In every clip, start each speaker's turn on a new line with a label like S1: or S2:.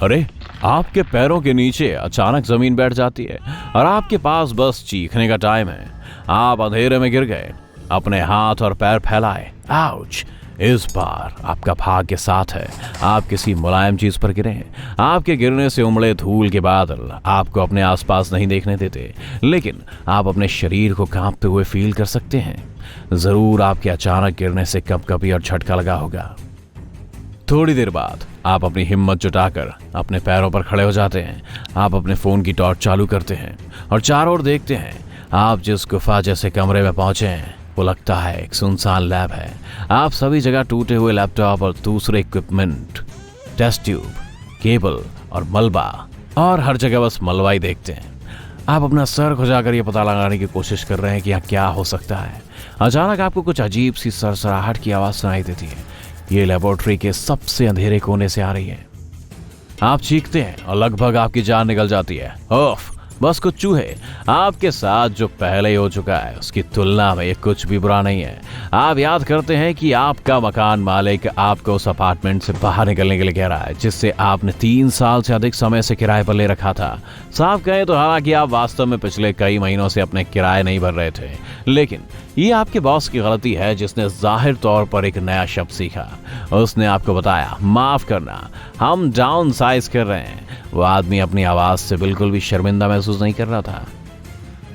S1: अरे, आपके पैरों के नीचे अचानक जमीन बैठ जाती है और आपके पास बस चीखने का टाइम है। आप अंधेरे में गिर गए, अपने हाथ और पैर फैलाए। आउच! इस बार आपका भाग्य साथ है, आप किसी मुलायम चीज पर गिरे हैं। आपके गिरने से उमड़े धूल के बादल आपको अपने आसपास नहीं देखने देते, लेकिन आप अपने शरीर को कांपते हुए फील कर सकते हैं। जरूर आपके अचानक गिरने से कपकपी और झटका लगा होगा। थोड़ी देर बाद आप अपनी हिम्मत जुटाकर अपने पैरों पर खड़े हो जाते हैं। आप अपने फोन की टॉर्च चालू करते हैं और चारों ओर देखते हैं। आप जिस गुफा जैसे कमरे में पहुंचे हैं वो लगता है एक सुनसान लैब है। आप सभी जगह टूटे हुए लैपटॉप और दूसरे इक्विपमेंट, टेस्ट ट्यूब, केबल और मलबा, और हर जगह बस मलबा ही देखते हैं। आप अपना सर खुजाकर ये पता लगाने की कोशिश कर रहे हैं कि यहाँ क्या हो सकता है। अचानक आपको कुछ अजीब सी सरसराहट की आवाज सुनाई देती है। ये लेबोरेटरी के सबसे अंधेरे कोने से आ रही है। आप चीखते हैं और लगभग आपकी जान निकल जाती है। ओफ! बस कुछ चूहे। आपके साथ जो पहले ही हो चुका है उसकी तुलना में ये कुछ भी बुरा नहीं है। आप याद करते हैं कि आपका मकान मालिक आपको उस अपार्टमेंट से बाहर निकलने के लिए कह रहा है जिससे आपने 3 साल से अधिक समय से किराए पर ले रखा था। साफ कहें तो हालांकि आप वास्तव में पिछले कई महीनों से अपने किराए नहीं भर रहे थे, लेकिन ये आपके बॉस की गलती है जिसने जाहिर तौर पर एक नया शब्द सीखा। उसने आपको बताया, माफ करना, हम डाउन साइज कर रहे हैं। वो आदमी अपनी आवाज से बिल्कुल भी शर्मिंदा महसूस नहीं कर रहा था।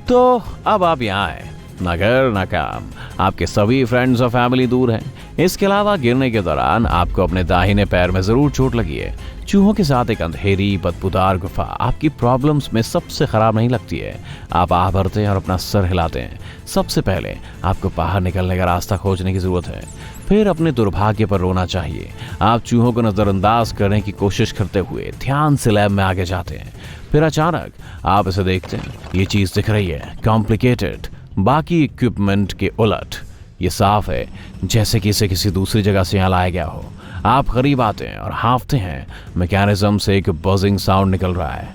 S1: तो अब आप यहाँ आए, ना घर ना काम, आपके सभी फ्रेंड्स और फैमिली दूर हैं। इसके अलावा गिरने के दौरान आपको अपने दाहिने पैर में जरूर चोट लगी है। चूहों के साथ एक अंधेरी बदबूदार गुफा आपकी प्रॉब्लम्स में सबसे खराब नहीं लगती है। आप आह भरते हैं और अपना सर हिलाते हैं। सबसे पहले आपको बाहर निकलने का रास्ता खोजने की जरूरत है, फिर अपने दुर्भाग्य पर रोना चाहिए। आप चूहों को नजरअंदाज करने की कोशिश करते हुए ध्यान से लैब में आगे जाते हैं। फिर अचानक आप इसे देखते हैं, ये चीज दिख रही है, कॉम्प्लिकेटेड, बाकी इक्विपमेंट के उलट। ये साफ है जैसे कि इसे किसी दूसरी जगह से यहाँ लाया गया हो। आप करीब आते हैं और हाँफते हैं। मैकेनिज्म से एक बजिंग साउंड निकल रहा है।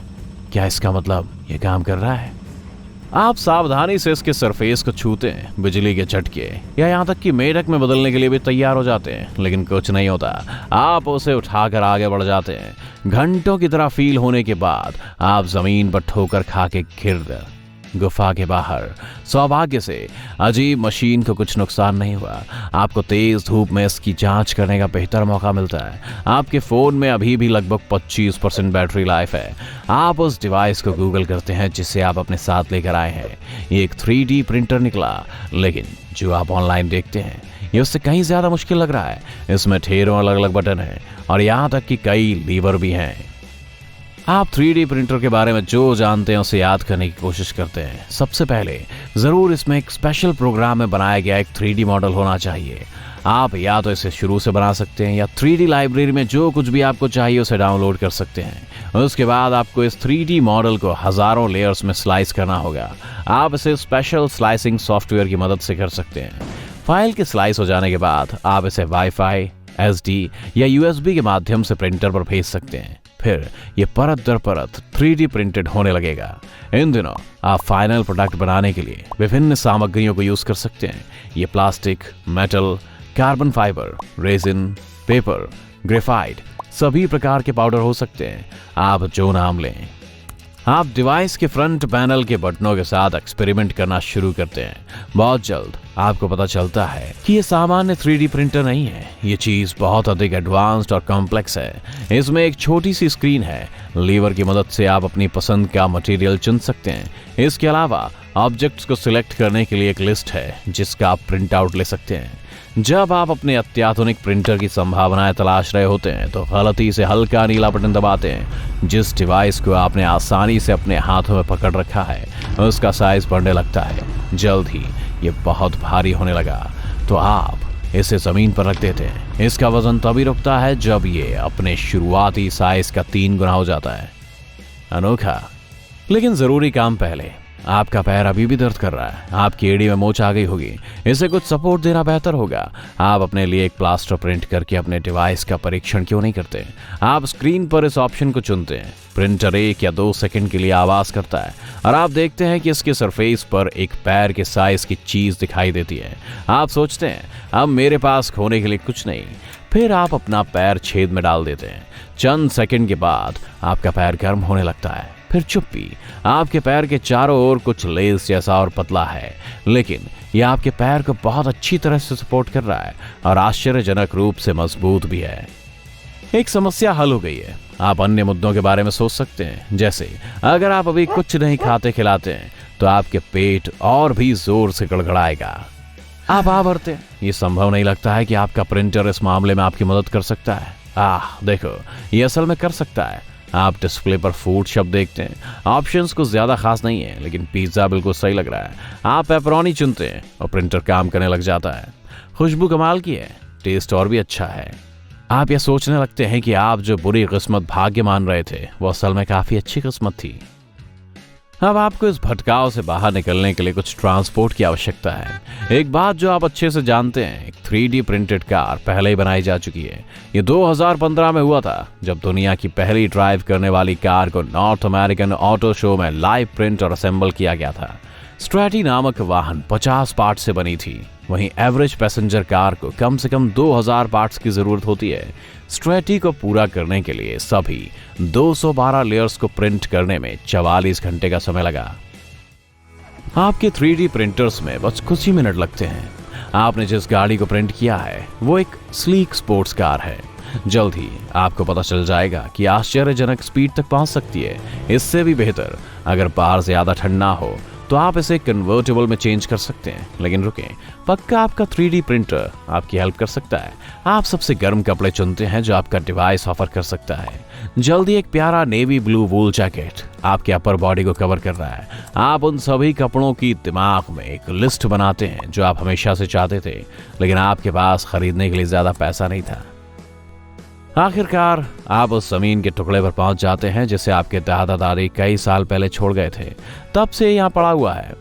S1: क्या इसका मतलब ये काम कर रहा है? आप सावधानी से इसके सरफेस को छूते हैं, बिजली के झटके या यहाँ तक कि मेढक में बदलने के लिए भी तैयार हो जाते हैं, लेकिन कुछ नहीं होता। आप उसे उठाकर आगे बढ़ जाते हैं। घंटों की तरह फील होने के बाद आप जमीन पर ठोकर खा के गिर गए। गुफा के बाहर सौभाग्य से अजीब मशीन को कुछ नुकसान नहीं हुआ। आपको तेज धूप में इसकी जांच करने का बेहतर मौका मिलता है। आपके फोन में अभी भी लगभग 25% बैटरी लाइफ है। आप उस डिवाइस को गूगल करते हैं जिसे आप अपने साथ लेकर आए हैं। ये एक 3D प्रिंटर निकला, लेकिन जो आप ऑनलाइन देखते हैं ये उससे कहीं ज्यादा मुश्किल लग रहा है। इसमें ढेरों अलग अलग बटन हैं और यहाँ तक कि कई लीवर भी हैं। आप 3D प्रिंटर के बारे में जो जानते हैं उसे याद करने की कोशिश करते हैं। सबसे पहले जरूर इसमें एक स्पेशल प्रोग्राम में बनाया गया एक 3D मॉडल होना चाहिए। आप या तो इसे शुरू से बना सकते हैं या 3D लाइब्रेरी में जो कुछ भी आपको चाहिए उसे डाउनलोड कर सकते हैं। उसके बाद आपको इस 3D मॉडल को हजारों लेयर्स में स्लाइस करना होगा। आप इसे स्पेशल स्लाइसिंग सॉफ्टवेयर की मदद से कर सकते हैं। फाइल के स्लाइस हो जाने के बाद आप इसे वाईफाई, SD या USB के माध्यम से प्रिंटर पर भेज सकते हैं। फिर ये परत दर परत 3D प्रिंटेड होने लगेगा। इन दिनों आप फाइनल प्रोडक्ट बनाने के लिए विभिन्न सामग्रियों को यूज कर सकते हैं। ये plastic, metal, carbon fibre, resin, paper, graphite, सभी प्रकार के पाउडर हो सकते हैं। आप जो नाम लें। आप डिवाइस के फ्रंट पैनल के बटनों के साथ एक्सपेरिमेंट करना शुरू करते हैं। बहुत जल्द आपको पता चलता है कि ये सामान्य 3D प्रिंटर नहीं है। ये चीज बहुत अधिक एडवांस्ड और कॉम्प्लेक्स है। इसमें एक छोटी सी स्क्रीन है। लीवर की मदद से आप अपनी पसंद का मटेरियल चुन सकते हैं। इसके अलावा ऑब्जेक्ट्स को सिलेक्ट करने के लिए एक लिस्ट है जिसका आप प्रिंट आउट ले सकते हैं। जब आप अपने अत्याधुनिक प्रिंटर की संभावनाएं तलाश रहे होते हैं तो गलती से हल्का नीला बटन दबाते हैं। जिस डिवाइस को आपने आसानी से अपने हाथों में पकड़ रखा है उसका साइज बढ़ने लगता है। जल्द ही ये बहुत भारी होने लगा तो आप इसे जमीन पर रख देते हैं। इसका वजन तभी रुकता है जब ये अपने शुरुआती साइज का 3 गुना हो जाता है। अनोखा, लेकिन जरूरी काम पहले। आपका पैर अभी भी दर्द कर रहा है। आपकी एड़ी में मोच आ गई होगी। इसे कुछ सपोर्ट देना बेहतर होगा। आप अपने लिए एक प्लास्टर प्रिंट करके अपने डिवाइस का परीक्षण क्यों नहीं करते? आप स्क्रीन पर इस ऑप्शन को चुनते हैं। प्रिंटर 1 या 2 सेकंड के लिए आवाज करता है और आप देखते हैं कि इसके सरफेस पर एक पैर के साइज की चीज दिखाई देती है। आप सोचते हैं अब मेरे पास खोने के लिए कुछ नहीं। फिर आप अपना पैर छेद में डाल देते हैं। चंद सेकंड के बाद आपका पैर गर्म होने लगता है। फिर चुप्पी। आपके पैर के चारों ओर कुछ लेस जैसा और पतला है, लेकिन यह आपके पैर को बहुत अच्छी तरह से सपोर्ट कर रहा है और आश्चर्यजनक रूप से मजबूत भी है। एक समस्या हल हो गई है। आप अन्य मुद्दों के बारे में सोच सकते हैं, जैसे अगर आप अभी कुछ नहीं खाते खिलाते हैं तो आपके पेट और भी जोर से गड़गड़ाएगा। आप भरते हैं। ये संभव नहीं लगता है कि आपका प्रिंटर इस मामले में आपकी मदद कर सकता है। देखो, ये असल में कर सकता है। आप डिस्प्ले पर फूड शब्द देखते हैं। ऑप्शंस कुछ ज्यादा खास नहीं है, लेकिन पिज्जा बिल्कुल सही लग रहा है। आप पेपरोनी चुनते हैं और प्रिंटर काम करने लग जाता है। खुशबू कमाल की है, टेस्ट और भी अच्छा है। आप यह सोचने लगते हैं कि आप जो बुरी किस्मत भाग्य मान रहे थे वो असल में काफी अच्छी किस्मत थी। अब आपको इस भटकाव से बाहर निकलने के लिए कुछ ट्रांसपोर्ट की आवश्यकता है। एक बात जो आप अच्छे से जानते हैं, एक 3D प्रिंटेड कार पहले ही बनाई जा चुकी है। ये 2015 में हुआ था, जब दुनिया की पहली ड्राइव करने वाली कार को नॉर्थ अमेरिकन ऑटो शो में लाइव प्रिंट और असेंबल किया गया था। स्ट्रैटी नामक वाहन 50 पार्ट से बनी थी। वहीं एवरेज पैसेंजर कार को कम से कम 2000 पार्ट्स की जरूरत होती है। स्ट्रैटी को पूरा करने के लिए सभी 212 लेयर्स को प्रिंट करने में 44 घंटे का समय लगा। आपके 3D प्रिंटर्स में बस कुछ ही मिनट लगते हैं। आपने जिस गाड़ी को प्रिंट किया है वो एक स्लीक स्पोर्ट्स कार है। जल्द ही आपको पता चल जाएगा कि आश्चर्यजनक स्पीड तक पहुंच सकती है। इससे भी बेहतर, अगर बाहर ज्यादा ठंडा हो तो आप इसे कन्वर्टेबल में चेंज कर सकते हैं। लेकिन रुकें, पक्का आपका 3D प्रिंटर आपकी हेल्प कर सकता है। आप सबसे गर्म कपड़े चुनते हैं जो आपका डिवाइस ऑफर कर सकता है। जल्दी एक प्यारा नेवी ब्लू वूल जैकेट आपके अपर बॉडी को कवर कर रहा है। आप उन सभी कपड़ों की दिमाग में एक लिस्ट बनाते हैं जो आप हमेशा से चाहते थे, लेकिन आपके पास खरीदने के लिए ज्यादा पैसा नहीं था। आखिरकार आप उस जमीन के टुकड़े पर पहुंच जाते हैं जिसे आपके दादा दादी कई साल पहले छोड़ गए थे। तब से यहाँ पड़ा हुआ है।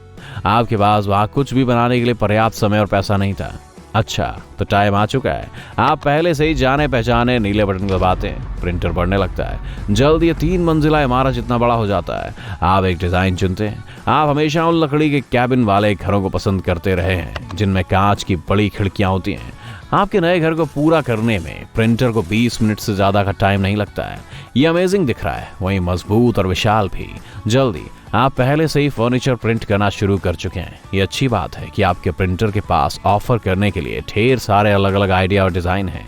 S1: आपके पास वहां कुछ भी बनाने के लिए पर्याप्त समय और पैसा नहीं था। अच्छा, तो टाइम आ चुका है। आप पहले से ही जाने पहचाने नीले बटन दबाते हैं। प्रिंटर बढ़ने लगता है। जल्द ये 3 मंजिला इमारत जितना बड़ा हो जाता है। आप एक डिजाइन चुनते हैं। आप हमेशा उन लकड़ी के कैबिन वाले घरों को पसंद करते रहे हैं जिनमें कांच की बड़ी खिड़कियां होती हैं। आपके नए घर को पूरा करने में प्रिंटर को 20 मिनट से ज्यादा का टाइम नहीं लगता है। ये अमेजिंग दिख रहा है, वहीं मजबूत और विशाल भी। जल्दी आप पहले से ही फर्नीचर प्रिंट करना शुरू कर चुके हैं। ये अच्छी बात है कि आपके प्रिंटर के पास ऑफर करने के लिए ढेर सारे अलग अलग आइडिया और डिजाइन हैं।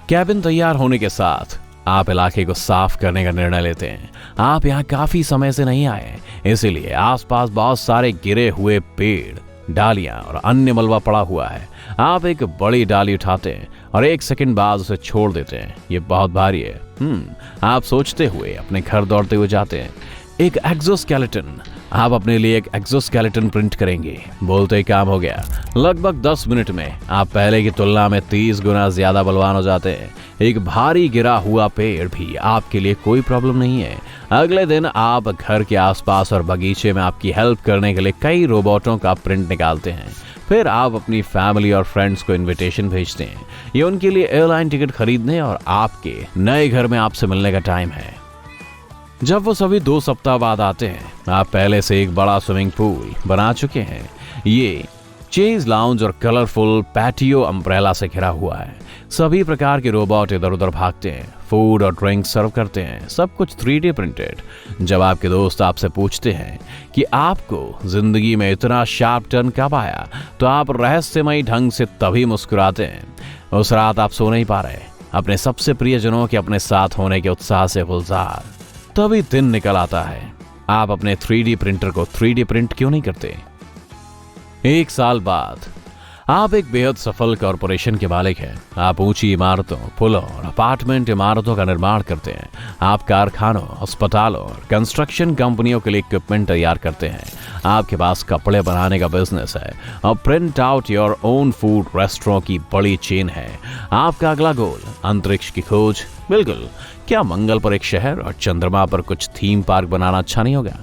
S1: कैबिन तैयार होने के साथ आप इलाके को साफ करने का निर्णय लेते हैं। आप यहाँ काफी समय से नहीं आए, इसीलिए आसपास बहुत सारे गिरे हुए पेड़, डालियां और अन्य मलबा पड़ा हुआ है। आप एक बड़ी डाली उठाते हैं और 1 सेकंड बाद उसे छोड़ देते हैं। ये बहुत भारी है। आप सोचते हुए अपने घर दौड़ते हुए जाते हैं। एक एक्सोस्केलेटन। आप अपने लिए एक एक्सोस्केलेटन प्रिंट करेंगे। बोलते ही काम हो गया। लगभग 10 मिनट में आप पहले की तुलना में 30 गुना ज्यादा बलवान हो जाते हैं। एक भारी गिरा हुआ पेड़ भी आपके लिए कोई प्रॉब्लम नहीं है। अगले दिन आप घर के आसपास और बगीचे में आपकी हेल्प करने के लिए कई रोबोटों का प्रिंट निकालते हैं। फिर आप अपनी फैमिली और फ्रेंड्स को इनविटेशन भेजते हैं। ये उनके लिए एयरलाइन टिकट खरीदने और आपके नए घर में आपसे मिलने का टाइम है। जब वो सभी 2 सप्ताह बाद आते हैं, आप पहले से एक बड़ा स्विमिंग पूल बना चुके हैं। ये चेज लाउंज और कलरफुल पैटियो अम्ब्रेला से घिरा हुआ है। सभी प्रकार के रोबोट इधर उधर भागते हैं, फूड और ड्रिंक सर्व करते हैं। सब कुछ 3D प्रिंटेड। जब आपके दोस्त आपसे पूछते हैं कि आपको जिंदगी में इतना शार्प टर्न कब आया, तो आप रहस्यमयी ढंग से तभी मुस्कुराते हैं। उस रात आप सो नहीं पा रहे, अपने सबसे प्रियजनों के अपने साथ होने के उत्साह से गुलजार। तभी दिन निकल आता है। आप अपने 3D प्रिंटर को 3D प्रिंट क्यों नहीं करते? 1 साल बाद आप एक बेहद सफल कॉरपोरेशन के मालिक हैं। आप ऊंची इमारतों, पुलों और अपार्टमेंट इमारतों का निर्माण करते हैं। आप कारखानों, अस्पतालों और कंस्ट्रक्शन कंपनियों के लिए इक्विपमेंट तैयार करते हैं। आपके पास कपड़े बनाने का बिजनेस है और print out your own food restaurant की बड़ी चेन है। आपका अगला गोल अंतरिक्ष की खोज। बिल्कुल, क्या मंगल पर एक शहर और चंद्रमा पर कुछ थीम पार्क बनाना अच्छा नहीं होगा?